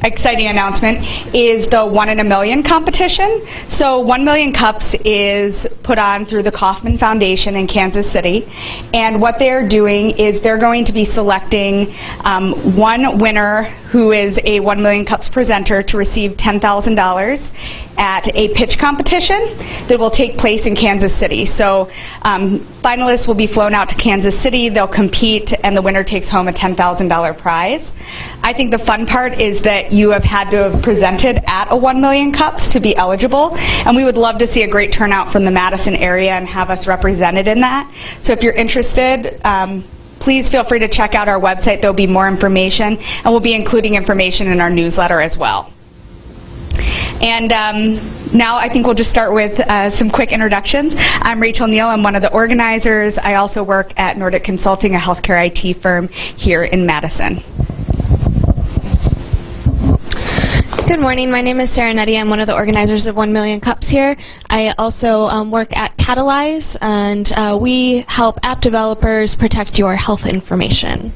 exciting announcement is the 1 in a Million competition. So 1 Million Cups is put on through the Kauffman Foundation in Kansas City, and what they're doing is they're going to be selecting one winner who is a 1 Million Cups presenter to receive $10,000 at a pitch competition that will take place in Kansas City. So finalists will be flown out to Kansas City, they'll compete, and the winner takes home a $10,000 prize. I think the fun part is that you have had to have presented at a 1 Million Cups to be eligible, and we would love to see a great turnout from the Madison area and have us represented in that. So if you're interested, please feel free to check out our website. There'll be more information, and we'll be including information in our newsletter as well. And now I think we'll just start with some quick introductions. I'm Rachel Neal. I'm one of the organizers. I also work at Nordic Consulting, a healthcare IT firm here in Madison. Good morning. My name is Sarah Nettie. I'm one of the organizers of 1 Million Cups here. I also work at Catalyze, and we help app developers protect your health information.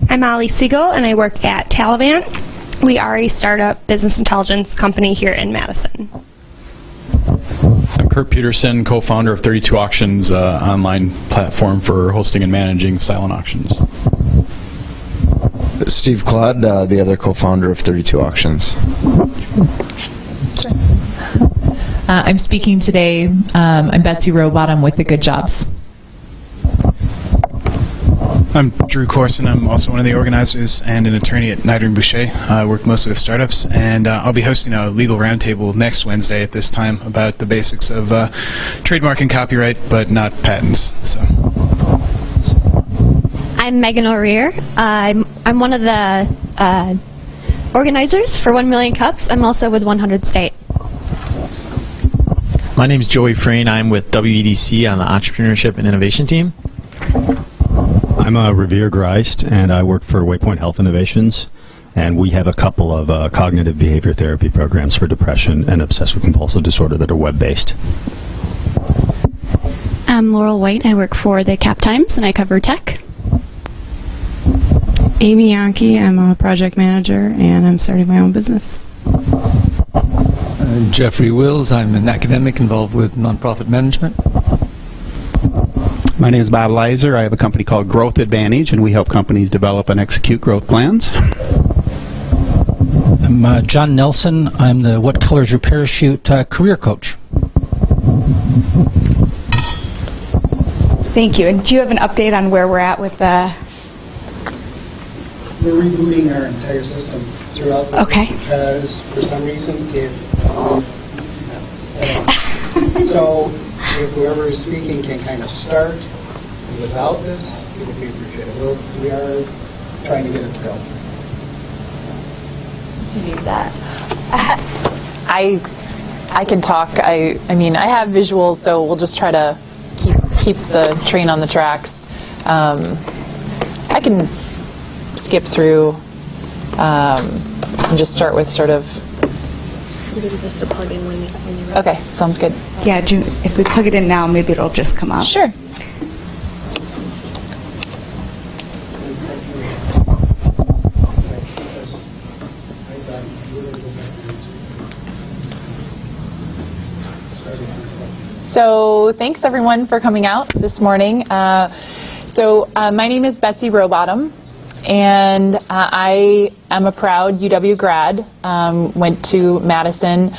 I'm Molly Siegel, and I work at Taliban. We are a startup business intelligence company here in Madison. I'm Kurt Peterson, co-founder of 32 Auctions, online platform for hosting and managing silent auctions. Steve Claude, the other co-founder of 32 Auctions. I'm speaking today. I'm Betsy Rowbottom with The Good Jobs. I'm Drew Corson. I'm also one of the organizers and an attorney at Knight & Boucher. I work mostly with startups, and I'll be hosting a legal roundtable next Wednesday at this time about the basics of trademark and copyright, but not patents. So. I'm Megan O'Rear. I'm one of the organizers for 1 Million Cups. I'm also with 100 State. My name is Joey Frayne. I'm with WEDC on the Entrepreneurship and Innovation team. I'm Revere Greist, and I work for Waypoint Health Innovations, and we have a couple of cognitive behavior therapy programs for depression and obsessive compulsive disorder that are web-based. I'm Laurel White. I work for the Cap Times, and I cover tech. Amy Yankee. I'm a project manager, and I'm starting my own business. Jeffrey Wills. I'm an academic involved with nonprofit management. My name is Bob Leiser. I have a company called Growth Advantage, and we help companies develop and execute growth plans. I'm John Nelson. I'm the What Colors Your Parachute career coach. Thank you. And do you have an update on where we're at with the... We're rebooting our entire system throughout the week because for some reason so if whoever is speaking can kind of start without this, it would be appreciated. We are trying to get it to go. You need that. I can talk. I mean, I have visuals, so we'll just try to keep the train on the tracks. I can skip through and just start with sort of. Just to plug in when you're ready. Okay, sounds good. Yeah, if we plug it in now, maybe it'll just come up. Sure. So thanks everyone for coming out this morning. My name is Betsy Rowbottom, and I am a proud UW grad. Went to Madison.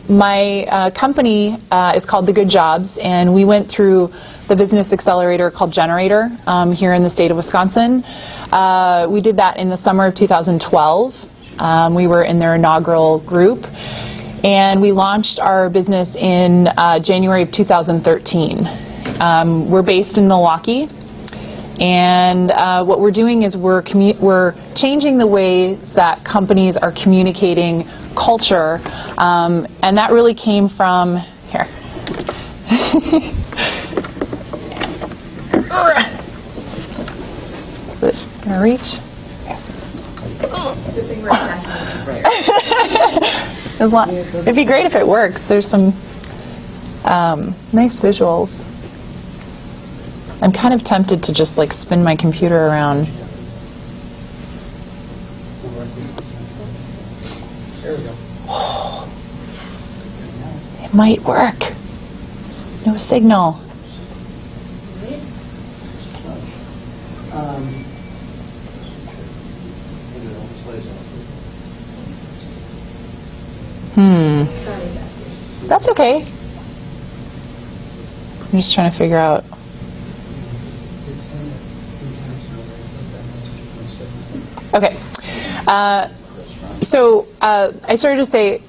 My company is called The Good Jobs, and we went through the business accelerator called Generator here in the state of Wisconsin. We did that in the summer of 2012. We were in their inaugural group, and we launched our business in January of 2013. We're based in Milwaukee. And what we're doing is we're changing the ways that companies are communicating culture, and that really came from here. Is it gonna reach? It'd be great if it works. There's some nice visuals. I'm kind of tempted to just like spin my computer around. There we go. It might work. No signal. That's okay. I'm just trying to figure out. Okay. So I started to say,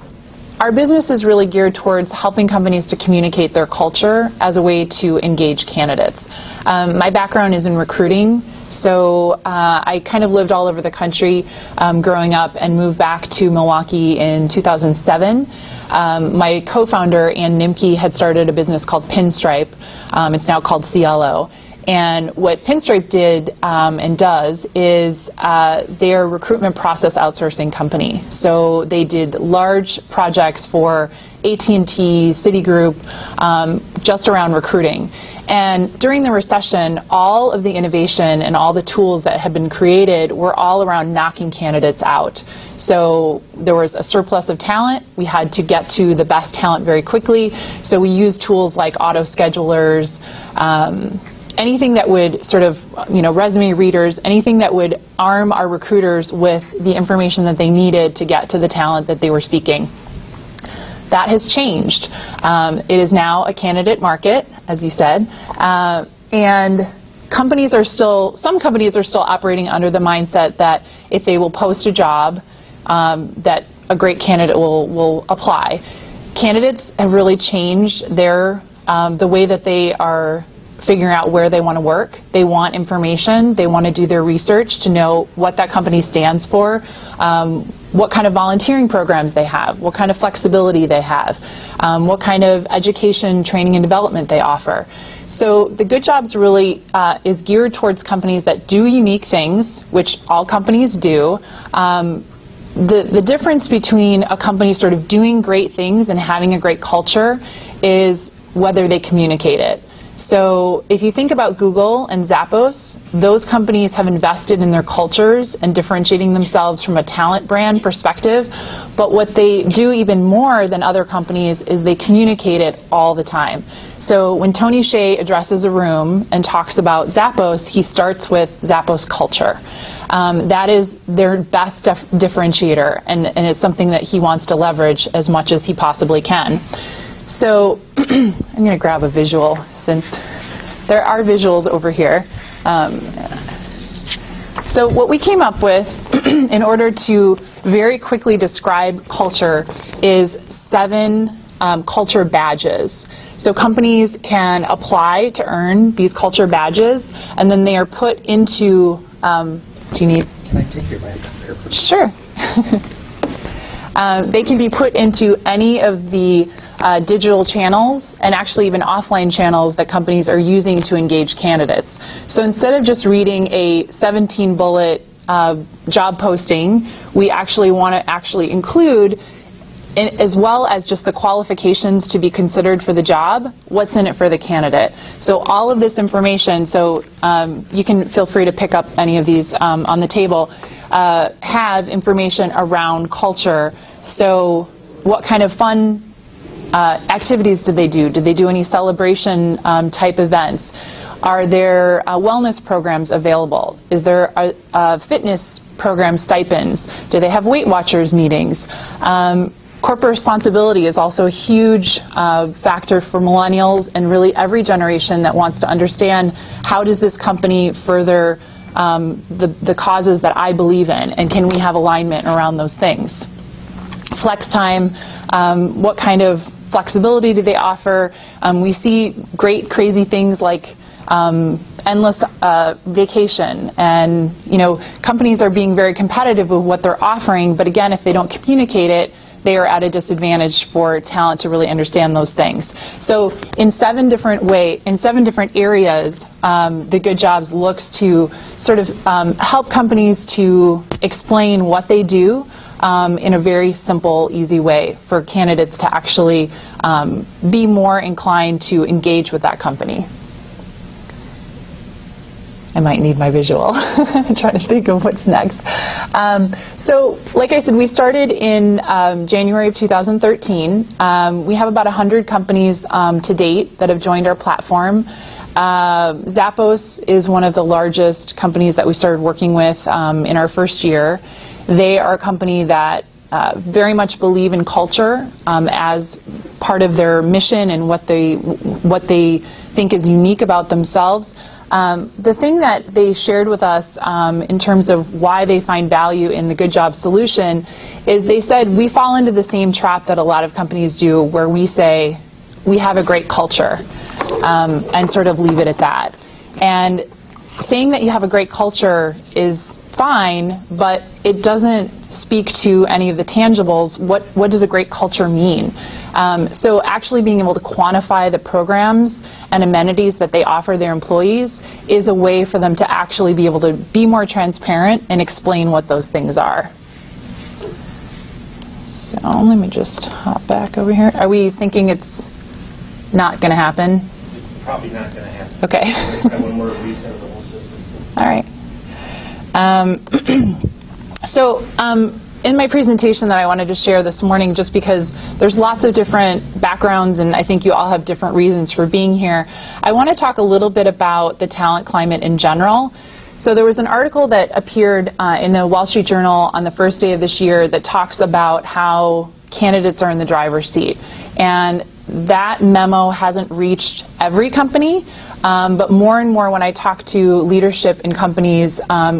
our business is really geared towards helping companies to communicate their culture as a way to engage candidates. My background is in recruiting, so I kind of lived all over the country growing up and moved back to Milwaukee in 2007. My co-founder, Ann Nimke, had started a business called Pinstripe. It's now called CLO. And what Pinstripe did and does is they're a recruitment process outsourcing company. So they did large projects for AT&T, Citigroup, just around recruiting. And during the recession, all of the innovation and all the tools that had been created were all around knocking candidates out. So there was a surplus of talent. We had to get to the best talent very quickly. So we used tools like auto schedulers, anything that would sort of, resume readers, anything that would arm our recruiters with the information that they needed to get to the talent that they were seeking. That has changed. It is now a candidate market, as you said, and some companies are still operating under the mindset that if they will post a job, that a great candidate will apply. Candidates have really changed the way that they are figuring out where they want to work. They want information. They want to do their research to know what that company stands for, what kind of volunteering programs they have, what kind of flexibility they have, what kind of education, training, and development they offer. So the Good Jobs really is geared towards companies that do unique things, which all companies do. The difference between a company sort of doing great things and having a great culture is whether they communicate it. So if you think about Google and Zappos, those companies have invested in their cultures and differentiating themselves from a talent brand perspective. But what they do even more than other companies is they communicate it all the time. So when Tony Hsieh addresses a room and talks about Zappos, he starts with Zappos culture. That is their best differentiator, and it's something that he wants to leverage as much as he possibly can. So I'm going to grab a visual since there are visuals over here. So what we came up with in order to very quickly describe culture is 7 culture badges. So companies can apply to earn these culture badges, and then they are put into, do you need? Can I take your laptop here, please? Sure. They can be put into any of the digital channels and actually even offline channels that companies are using to engage candidates. So instead of just reading a 17-bullet job posting, we actually want to include, as well as just the qualifications to be considered for the job, what's in it for the candidate. So all of this information, so you can feel free to pick up any of these on the table, have information around culture. So what kind of fun activities did they do? Did they do any celebration type events? Are there wellness programs available? Is there a fitness program stipends? Do they have Weight Watchers meetings? Corporate responsibility is also a huge factor for millennials and really every generation that wants to understand how does this company further the causes that I believe in, and can we have alignment around those things? Flex time, what kind of flexibility do they offer? We see great, crazy things like endless vacation, and companies are being very competitive with what they're offering, but again, if they don't communicate it, they are at a disadvantage for talent to really understand those things. So in 7 different areas, the Good Jobs looks to sort of help companies to explain what they do in a very simple, easy way for candidates to actually be more inclined to engage with that company. I might need my visual. I'm trying to think of what's next. So, like I said, we started in January of 2013. We have about 100 companies to date that have joined our platform. Zappos is one of the largest companies that we started working with in our first year. They are a company that very much believe in culture as part of their mission and what they think is unique about themselves. The thing that they shared with us in terms of why they find value in the Good Job solution is they said we fall into the same trap that a lot of companies do, where we say we have a great culture and sort of leave it at that. And saying that you have a great culture is fine, but it doesn't speak to any of the tangibles. What does a great culture mean? So actually being able to quantify the programs and amenities that they offer their employees is a way for them to actually be able to be more transparent and explain what those things are. So let me just hop back over here. Are we thinking it's not going to happen? Probably not going to happen. Okay. When we're resetting the whole system. All right. So in my presentation that I wanted to share this morning, just because there's lots of different backgrounds and I think you all have different reasons for being here, I want to talk a little bit about the talent climate in general. So there was an article that appeared in the Wall Street Journal on the first day of this year that talks about how candidates are in the driver's seat. And that memo hasn't reached every company, but more and more when I talk to leadership in companies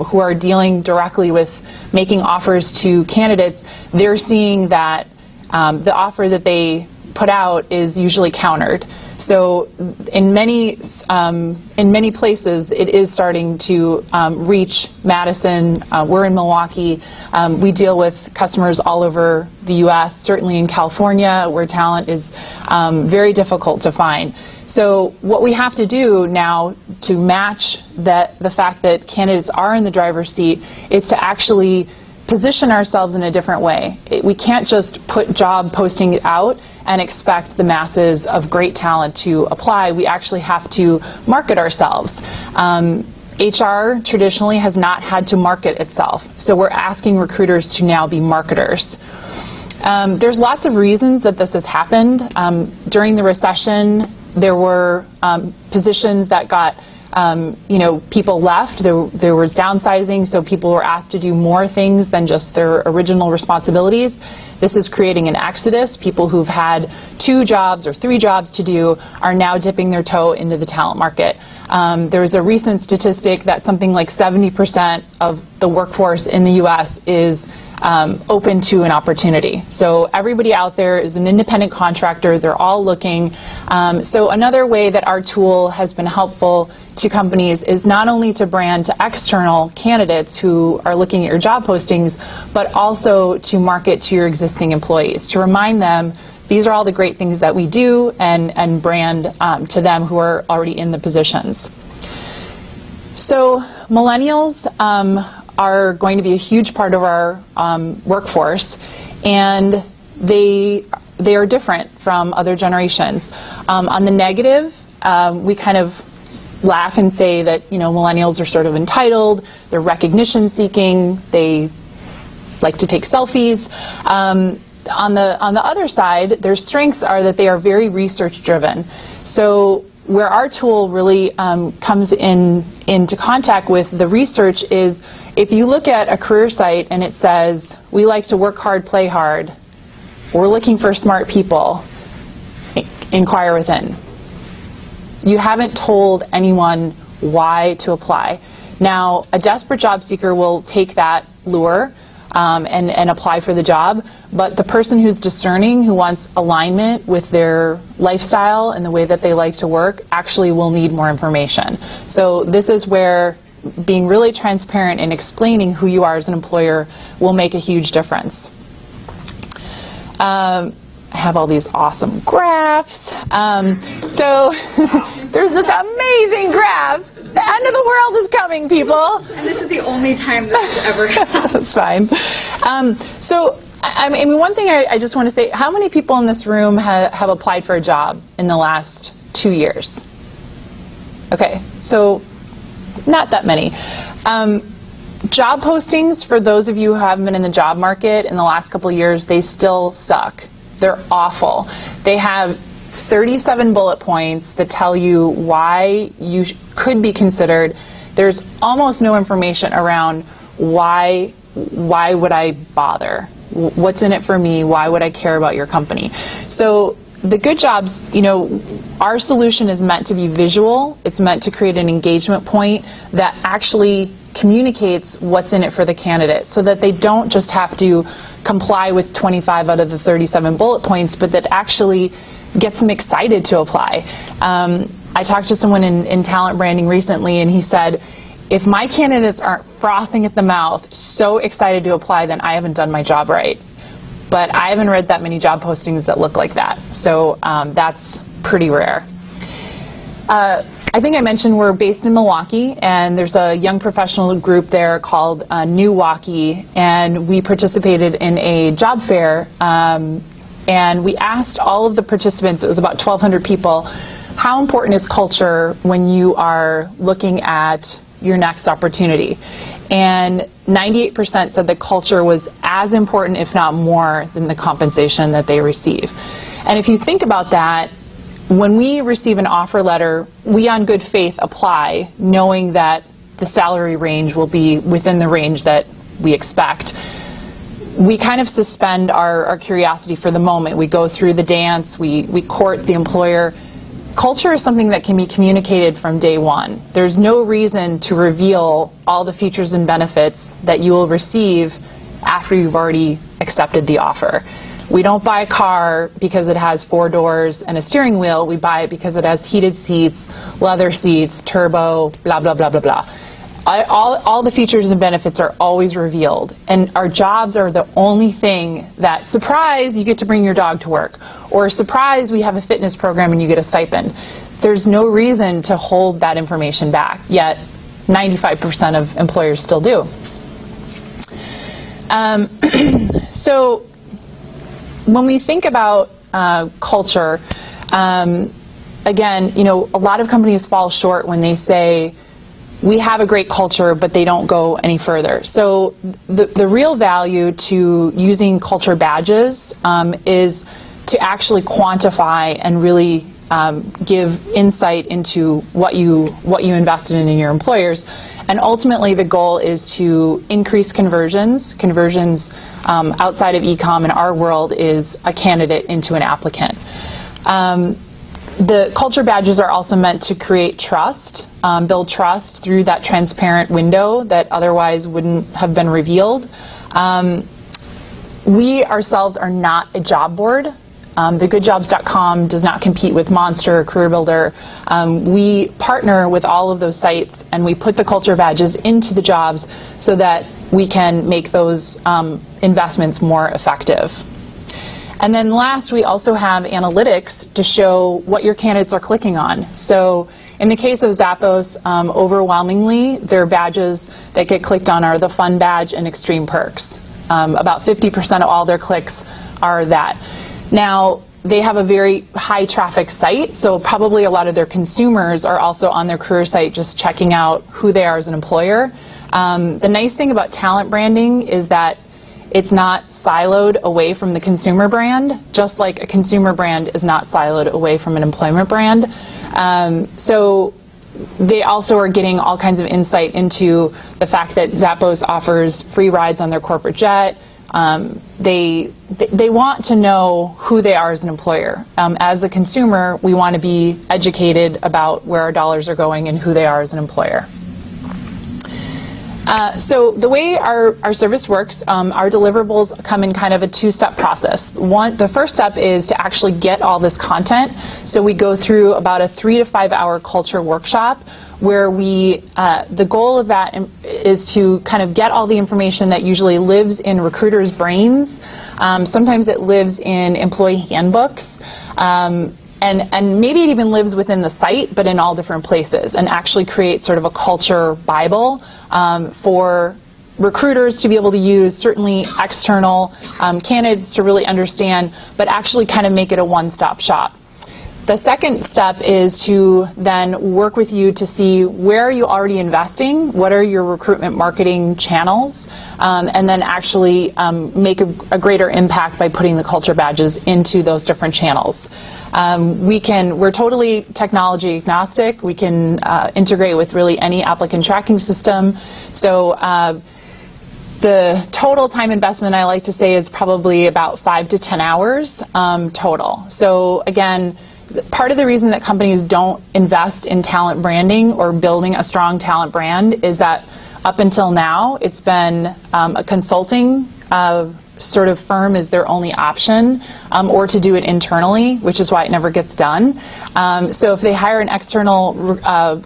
who are dealing directly with making offers to candidates, they're seeing that the offer that they put out is usually countered. So in many places, it is starting to reach Madison. We're in Milwaukee. We deal with customers all over the U.S., certainly in California, where talent is very difficult to find. So what we have to do now to match the fact that candidates are in the driver's seat is to actually position ourselves in a different way. We can't just put job postings out and expect the masses of great talent to apply. We actually have to market ourselves. HR traditionally has not had to market itself, so we're asking recruiters to now be marketers. There's lots of reasons that this has happened. During the recession, there were positions that got people left. There was downsizing, so people were asked to do more things than just their original responsibilities. This is creating an exodus. People who've had 2 jobs or 3 jobs to do are now dipping their toe into the talent market. There was a recent statistic that something like 70% of the workforce in the U.S. is open to an opportunity. So everybody out there is an independent contractor. They're all looking. So another way that our tool has been helpful to companies is not only to brand to external candidates who are looking at your job postings, but also to market to your existing employees, to remind them these are all the great things that we do and brand to them who are already in the positions. So millennials are going to be a huge part of our workforce, and they are different from other generations. On the negative, we kind of laugh and say that millennials are sort of entitled, they're recognition seeking, they like to take selfies. On the other side, their strengths are that they are very research driven. So where our tool really comes into contact with the research is if you look at a career site and it says, we like to work hard, play hard, we're looking for smart people, inquire within. You haven't told anyone why to apply. Now, a desperate job seeker will take that lure and apply for the job, but the person who's discerning, who wants alignment with their lifestyle and the way that they like to work, actually will need more information. So this is where being really transparent and explaining who you are as an employer will make a huge difference. I have all these awesome graphs. So there's this amazing graph. The end of the world is coming, people. And this is the only time this has ever happened. That's fine. So, I mean, one thing I just want to say, how many people in this room have applied for a job in the last 2 years? Okay, so not that many. Job postings, for those of you who haven't been in the job market in the last couple of years, they still suck. They're awful. They have 37 bullet points that tell you why you could be considered. There's almost no information around why would I bother? What's in it for me? Why would I care about your company? So the good jobs, you know, our solution is meant to be visual. It's meant to create an engagement point that actually communicates what's in it for the candidate, so that they don't just have to comply with 25 out of the 37 bullet points, but that actually gets them excited to apply. I talked to someone in talent branding recently, and he said, if my candidates aren't frothing at the mouth, so excited to apply, then I haven't done my job right. But I haven't read that many job postings that look like that. So that's pretty rare. I think I mentioned we're based in Milwaukee, and there's a young professional group there called New Waukee, and we participated in a job fair, and we asked all of the participants, it was about 1,200 people, how important is culture when you are looking at your next opportunity? And 98% said that culture was as important, if not more, than the compensation that they receive. And if you think about that, when we receive an offer letter, we on good faith apply, knowing that the salary range will be within the range that we expect. We kind of suspend our curiosity for the moment. We go through the dance, we court the employer. Culture is something that can be communicated from day one. There's no reason to reveal all the features and benefits that you will receive after you've already accepted the offer. We don't buy a car because it has 4 doors and a steering wheel. We buy it because it has heated seats, leather seats, turbo, blah, blah, blah, blah, blah. All the features and benefits are always revealed. And our jobs are the only thing that, surprise, you get to bring your dog to work. Or surprise, we have a fitness program and you get a stipend. There's no reason to hold that information back, yet 95% of employers still do. So when we think about culture, again, you know, a lot of companies fall short when they say, we have a great culture, but they don't go any further. So the real value to using culture badges is to actually quantify and really give insight into what you invested in your employers. And ultimately, the goal is to increase conversions. Conversions outside of e-com in our world is a candidate into an applicant. The culture badges are also meant to create trust, build trust through that transparent window that otherwise wouldn't have been revealed. We ourselves are not a job board. TheGoodJobs.com does not compete with Monster or CareerBuilder. We partner with all of those sites, and we put the culture badges into the jobs so that we can make those investments more effective. And then last, we also have analytics to show what your candidates are clicking on. So in the case of Zappos, overwhelmingly, their badges that get clicked on are the Fun Badge and Extreme Perks. About 50% of all their clicks are that. Now, they have a very high traffic site, so probably a lot of their consumers are also on their career site just checking out who they are as an employer. The nice thing about talent branding is that it's not siloed away from the consumer brand, just like a consumer brand is not siloed away from an employment brand. So they also are getting all kinds of insight into the fact that Zappos offers free rides on their corporate jet. They want to know who they are as an employer. As a consumer, we want to be educated about where our dollars are going and who they are as an employer. So the way our service works, our deliverables come in kind of a 2-step process. The first step is to actually get all this content. So we go through about a 3 to 5 hour culture workshop where the goal of that is to kind of get all the information that usually lives in recruiters' brains. Sometimes it lives in employee handbooks. And maybe it even lives within the site, but in all different places, and actually create sort of a culture Bible for recruiters to be able to use, certainly external candidates to really understand, but actually kind of make it a one-stop shop. The second step is to then work with you to see where are you already investing, what are your recruitment marketing channels, and then actually make a greater impact by putting the culture badges into those different channels. We're totally technology agnostic. We can integrate with really any applicant tracking system. So the total time investment, I like to say, is probably about 5 to 10 hours total. So again, part of the reason that companies don't invest in talent branding or building a strong talent brand is that up until now, it's been a consulting sort of firm is their only option, or to do it internally, which is why it never gets done. So if they hire an external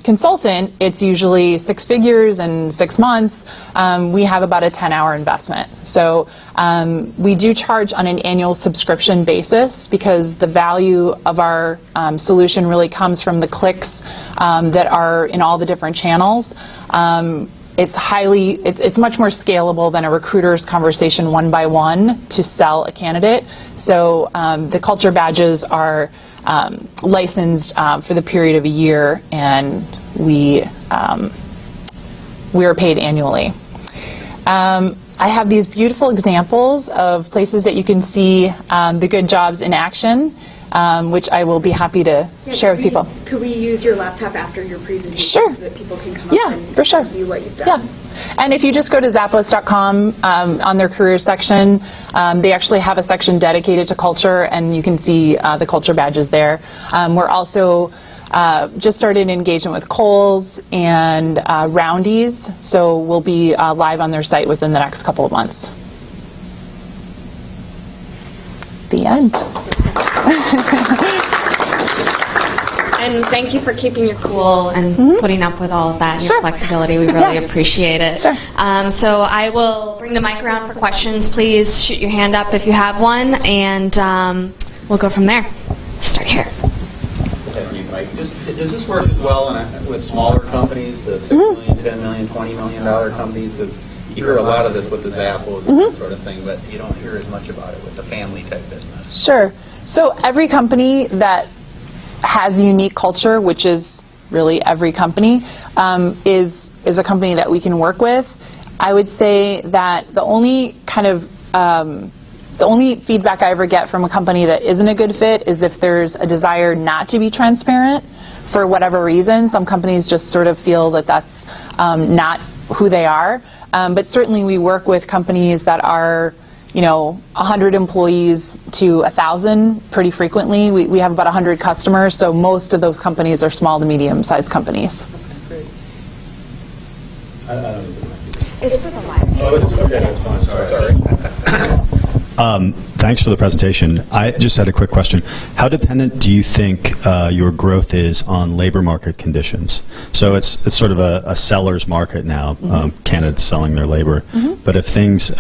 consultant, it's usually 6 figures in 6 months. We have about a 10-hour investment. So we do charge on an annual subscription basis because the value of our solution really comes from the clicks that are in all the different channels. It's much more scalable than a recruiter's conversation one by one to sell a candidate. So the culture badges are licensed for the period of a year, and we are paid annually. I have these beautiful examples of places that you can see the good jobs in action, which I will be happy to share with people. Could we use your laptop after your presentation so that people can come up and for sure. see what you've done? Yeah, and if you just go to Zappos.com on their careers section, they actually have a section dedicated to culture, and you can see the culture badges there. We're also just started an engagement with Kohl's and Roundy's, so we'll be live on their site within the next couple of months. The end. And thank you for keeping your cool and putting up with all of that and your flexibility. We really appreciate it. Sure. So I will bring the mic around for questions. Please shoot your hand up if you have one, and we'll go from there. Start here. Thank you, Mike. Does this work as well with smaller companies, the $6 million, $10 million, $20 million companies? Because you hear a lot of this with the Zappos and that sort of thing, but you don't hear as much about it with the family type business. Sure. So every company that has a unique culture, which is really every company, is a company that we can work with. I would say that the only kind of the only feedback I ever get from a company that isn't a good fit is if there's a desire not to be transparent for whatever reason. Some companies just sort of feel that that's not who they are. But certainly we work with companies that are 100 employees to 1,000 pretty frequently. We have about 100 customers, so most of those companies are small to medium-sized companies. It's for the live. Oh, it's okay. That's fine. Sorry. Thanks for the presentation. I just had a quick question. How dependent do you think your growth is on labor market conditions? So it's sort of a seller's market now, candidates selling their labor. But if things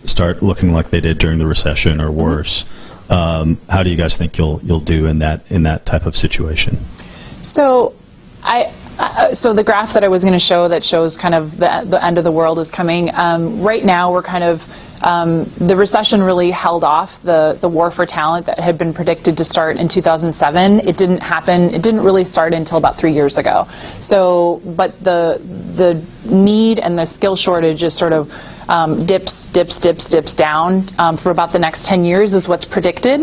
start looking like they did during the recession or worse, how do you guys think you'll do in that type of situation? So so the graph that I was going to show that shows kind of the end of the world is coming. Right now we're kind of the recession really held off the war for talent that had been predicted to start in 2007. It didn't happen. It didn't really start until about 3 years ago. So, but the need and the skill shortage is sort of dips down for about the next 10 years is what's predicted.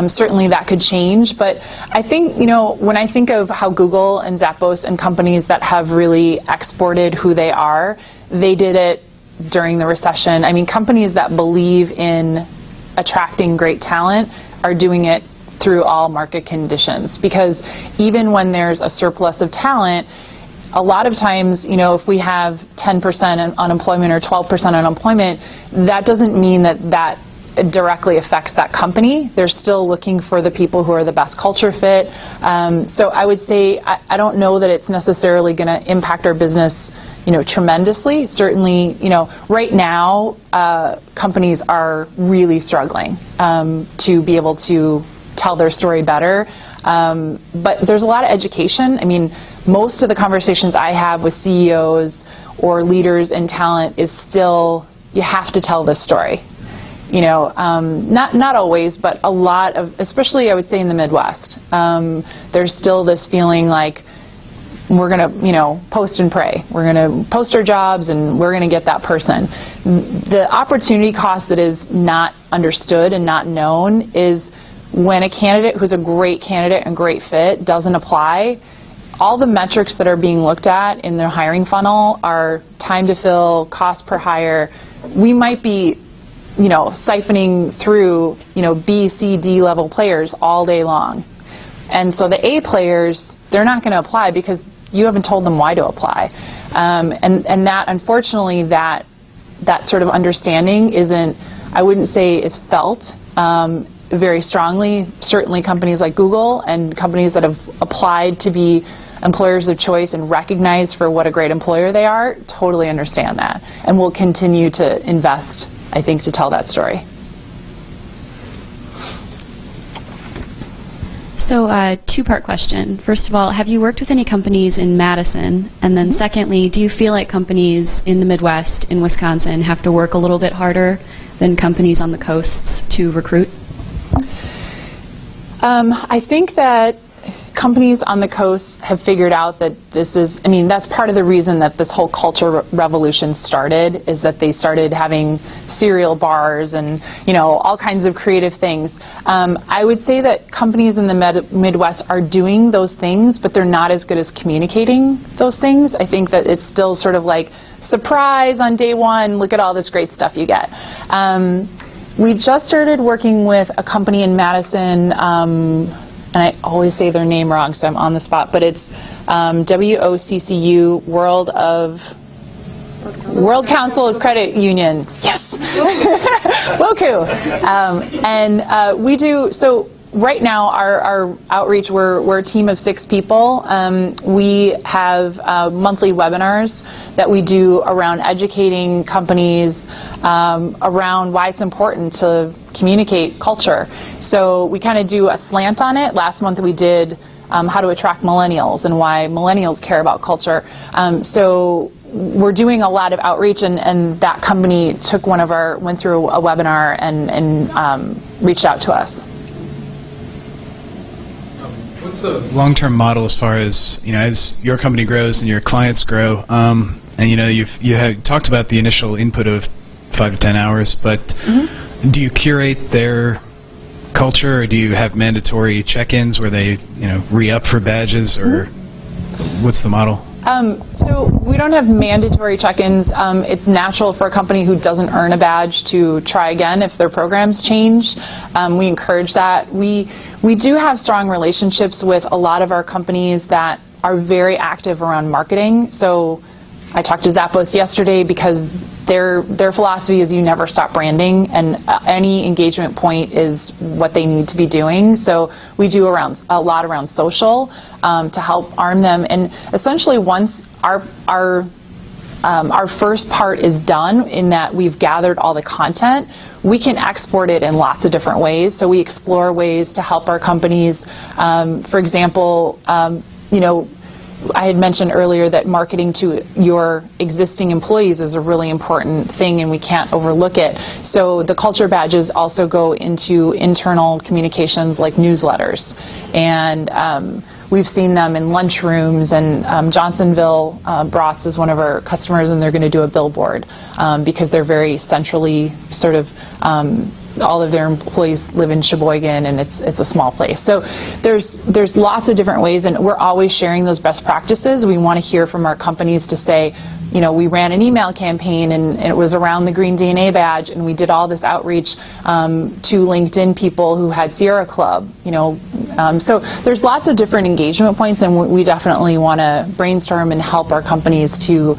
Certainly that could change, but I think, when I think of how Google and Zappos and companies that have really exported who they are, they did it during the recession. I mean, companies that believe in attracting great talent are doing it through all market conditions, because even when there's a surplus of talent, a lot of times, if we have 10% unemployment or 12% unemployment, that doesn't mean that directly affects that company. They're still looking for the people who are the best culture fit. So I would say I don't know that it's necessarily going to impact our business tremendously. Certainly, right now, companies are really struggling to be able to tell their story better. But there's a lot of education. I mean, most of the conversations I have with CEOs or leaders in talent is still, you have to tell this story. not always, but a lot of, especially I would say in the Midwest, there's still this feeling like we're going to, post and pray. We're going to post our jobs and we're going to get that person. The opportunity cost that is not understood and not known is when a candidate who's a great candidate and great fit doesn't apply, all the metrics that are being looked at in their hiring funnel are time to fill, cost per hire. We might be siphoning through, B, C, D level players all day long. And so the A players, they're not going to apply because you haven't told them why to apply. And that, unfortunately, that sort of understanding isn't, I wouldn't say is felt very strongly. Certainly companies like Google and companies that have applied to be employers of choice and recognized for what a great employer they are totally understand that and will continue to invest, I think, to tell that story. So, two-part question. First of all, have you worked with any companies in Madison? And then secondly, do you feel like companies in the Midwest, in Wisconsin, have to work a little bit harder than companies on the coasts to recruit? I think that companies on the coast have figured out that this is, that's part of the reason that this whole culture revolution started, is that they started having cereal bars and, all kinds of creative things. I would say that companies in the Midwest are doing those things, but they're not as good as communicating those things. I think that it's still sort of like, surprise on day one, look at all this great stuff you get. We just started working with a company in Madison, and I always say their name wrong, so I'm on the spot, but it's WOCCU, World Council of Credit Unions. Yes. Woku. And we do, so right now our outreach, we're a team of 6 people. We have monthly webinars that we do around educating companies around why it's important to communicate culture. So we kind of do a slant on it. Last month we did how to attract millennials and why millennials care about culture. So we're doing a lot of outreach, and that company went through a webinar and reached out to us. What's the long-term model as far as, as your company grows and your clients grow? And you had talked about the initial input of 5 to 10 hours, but do you curate their culture, or do you have mandatory check-ins where they, re-up for badges, or what's the model? So we don't have mandatory check-ins. It's natural for a company who doesn't earn a badge to try again if their programs change. We encourage that. We do have strong relationships with a lot of our companies that are very active around marketing. So I talked to Zappos yesterday because their philosophy is you never stop branding, and any engagement point is what they need to be doing. So we do a lot around social to help arm them. And essentially, once our first part is done, in that we've gathered all the content, we can export it in lots of different ways. So we explore ways to help our companies. For example, I had mentioned earlier that marketing to your existing employees is a really important thing, and we can't overlook it. So the culture badges also go into internal communications like newsletters. And we've seen them in lunchrooms, and Johnsonville Brats is one of our customers, and they're going to do a billboard because they're very centrally sort of all of their employees live in Sheboygan, and it's a small place. So there's lots of different ways, and we're always sharing those best practices. We want to hear from our companies to say, we ran an email campaign, and it was around the Green DNA badge, and we did all this outreach to LinkedIn people who had Sierra Club. So there's lots of different engagement points, and we definitely want to brainstorm and help our companies to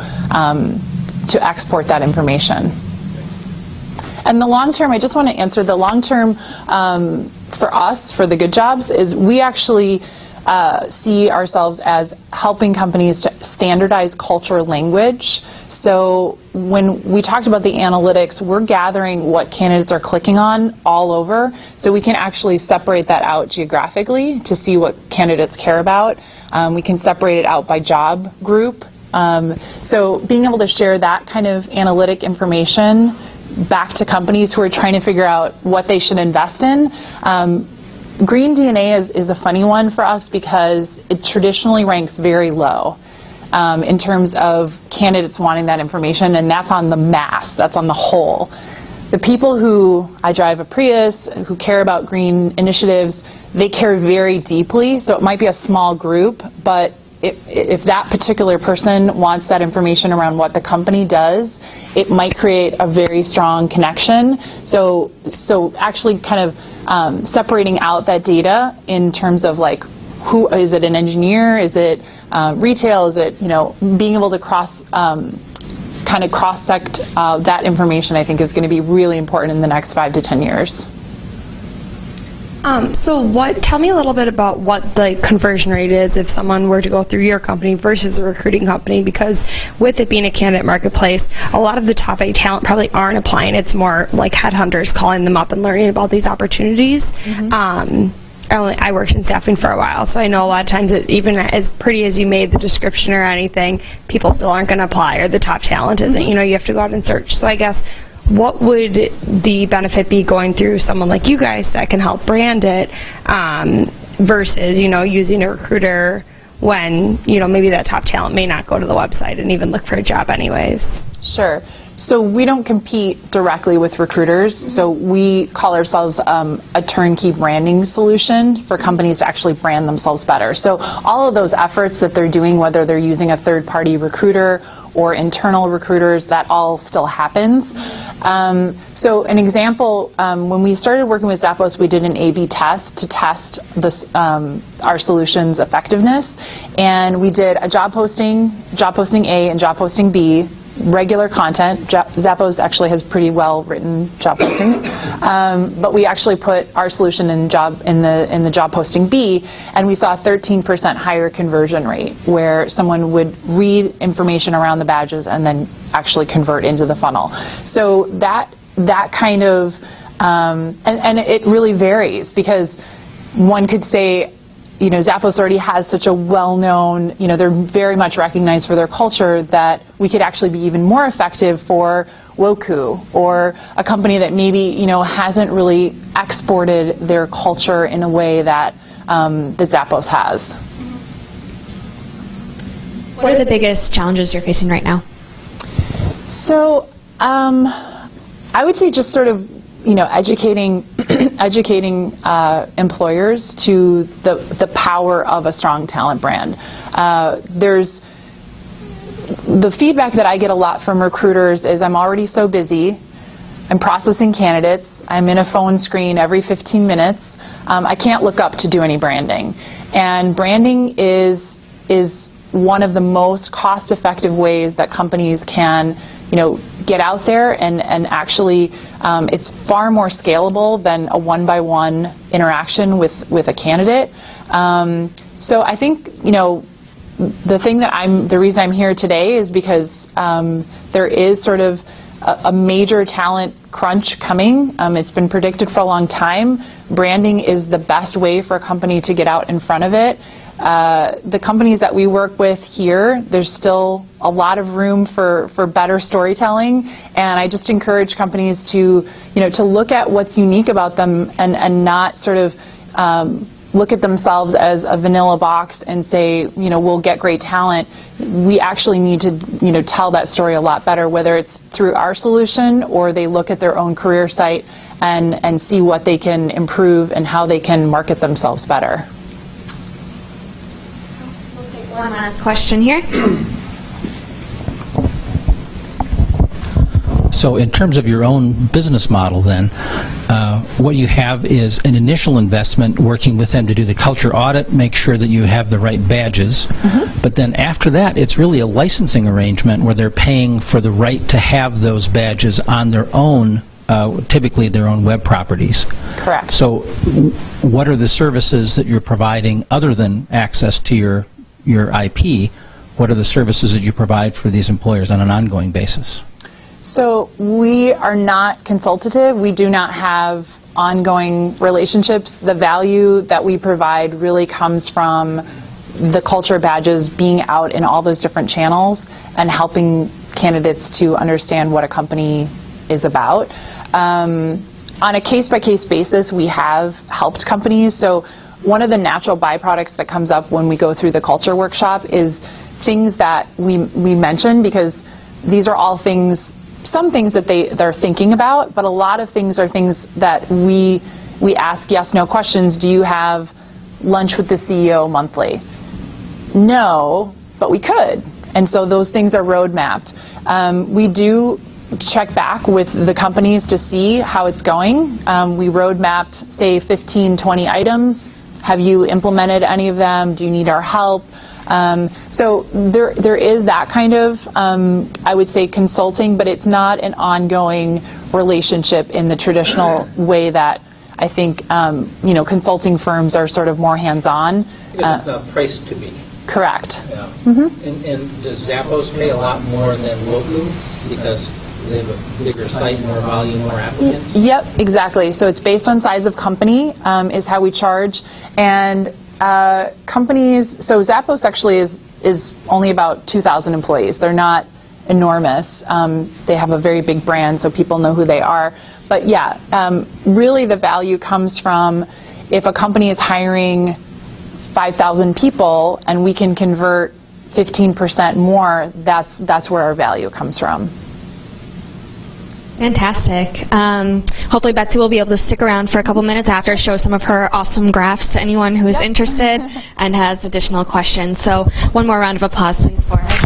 export that information. And the long term, I just want to answer, the long term for us, for the good jobs, is we actually see ourselves as helping companies to standardize culture language. So when we talked about the analytics, we're gathering what candidates are clicking on all over, so we can actually separate that out geographically to see what candidates care about. We can separate it out by job group. So being able to share that kind of analytic information back to companies who are trying to figure out what they should invest in. Green DNA is a funny one for us because it traditionally ranks very low in terms of candidates wanting that information, and that's on the mass, that's on the whole. The people who, I drive a Prius, who care about green initiatives, they care very deeply, so it might be a small group, but if that particular person wants that information around what the company does, it might create a very strong connection. So actually kind of separating out that data in terms of like, who is it, an engineer, is it retail, is it, being able to kind of cross-sect that information, I think is going to be really important in the next 5 to 10 years. Tell me a little bit about what the conversion rate is if someone were to go through your company versus a recruiting company, because with it being a candidate marketplace, a lot of the top 8 talent probably aren't applying. It's more like headhunters calling them up and learning about these opportunities. I worked in staffing for a while, so I know a lot of times even as pretty as you made the description or anything, people still aren't going to apply, or the top talent isn't. You have to go out and search. So I guess, what would the benefit be going through someone like you guys that can help brand it versus, using a recruiter when, maybe that top talent may not go to the website and even look for a job anyways? Sure. So we don't compete directly with recruiters. So we call ourselves a turnkey branding solution for companies to actually brand themselves better. So all of those efforts that they're doing, whether they're using a third-party recruiter or internal recruiters, that all still happens. So an example, when we started working with Zappos, we did an A/B test to test this, our solution's effectiveness. And we did a job posting A and job posting B, regular content. Zappos actually has pretty well written job postings, but we actually put our solution in the job posting B, and we saw a 13% higher conversion rate, where someone would read information around the badges and then actually convert into the funnel. So that kind of and it really varies, because one could say, Zappos already has such a well-known, they're very much recognized for their culture, that we could actually be even more effective for Woku, or a company that maybe, hasn't really exported their culture in a way that that Zappos has. What are the biggest challenges you're facing right now? So I would say just sort of educating employers to the power of a strong talent brand. There's the feedback that I get a lot from recruiters is, I'm already so busy, I'm processing candidates, I'm in a phone screen every 15 minutes, I can't look up to do any branding. And branding is one of the most cost-effective ways that companies can get out there and actually, it's far more scalable than a one-by-one interaction with a candidate. So I think, the reason I'm here today is because there is sort of a major talent crunch coming. It's been predicted for a long time. Branding is the best way for a company to get out in front of it. The companies that we work with here, there's still a lot of room for better storytelling, and I just encourage companies to look at what's unique about them and not sort of look at themselves as a vanilla box and say, we'll get great talent. We actually need to tell that story a lot better, whether it's through our solution or they look at their own career site and see what they can improve and how they can market themselves better. One last question here. So in terms of your own business model then, what you have is an initial investment working with them to do the culture audit, make sure that you have the right badges, but then after that it's really a licensing arrangement where they're paying for the right to have those badges on their own, typically their own web properties. Correct. So what are the services that you're providing other than access to your IP? What are the services that you provide for these employers on an ongoing basis? So we are not consultative. We do not have ongoing relationships. The value that we provide really comes from the culture badges being out in all those different channels and helping candidates to understand what a company is about. On a case-by-case basis, we have helped companies. So one of the natural byproducts that comes up when we go through the culture workshop is things that we mention, because these are all things, some things that they're thinking about, but a lot of things are things that we ask yes/no questions. Do you have lunch with the CEO monthly? No, but we could. And so those things are road mapped. We do check back with the companies to see how it's going. We road mapped, say, 15, 20 items. Have you implemented any of them? Do you need our help? So there is that kind of, I would say, consulting, but it's not an ongoing relationship in the traditional way that I think consulting firms are sort of more hands-on. Because it's not priced to be. Correct. Yeah. Mm-hmm. And does Zappos pay a lot more than Roku because they have a bigger site, more volume, more applicants? Yep, exactly. So it's based on size of company is how we charge. And companies, so Zappos actually is only about 2,000 employees. They're not enormous. They have a very big brand, so people know who they are. But yeah, really the value comes from if a company is hiring 5,000 people and we can convert 15% more, that's where our value comes from. Fantastic. Hopefully Betsy will be able to stick around for a couple minutes after, show some of her awesome graphs to anyone who is interested and has additional questions. So one more round of applause, please, for her.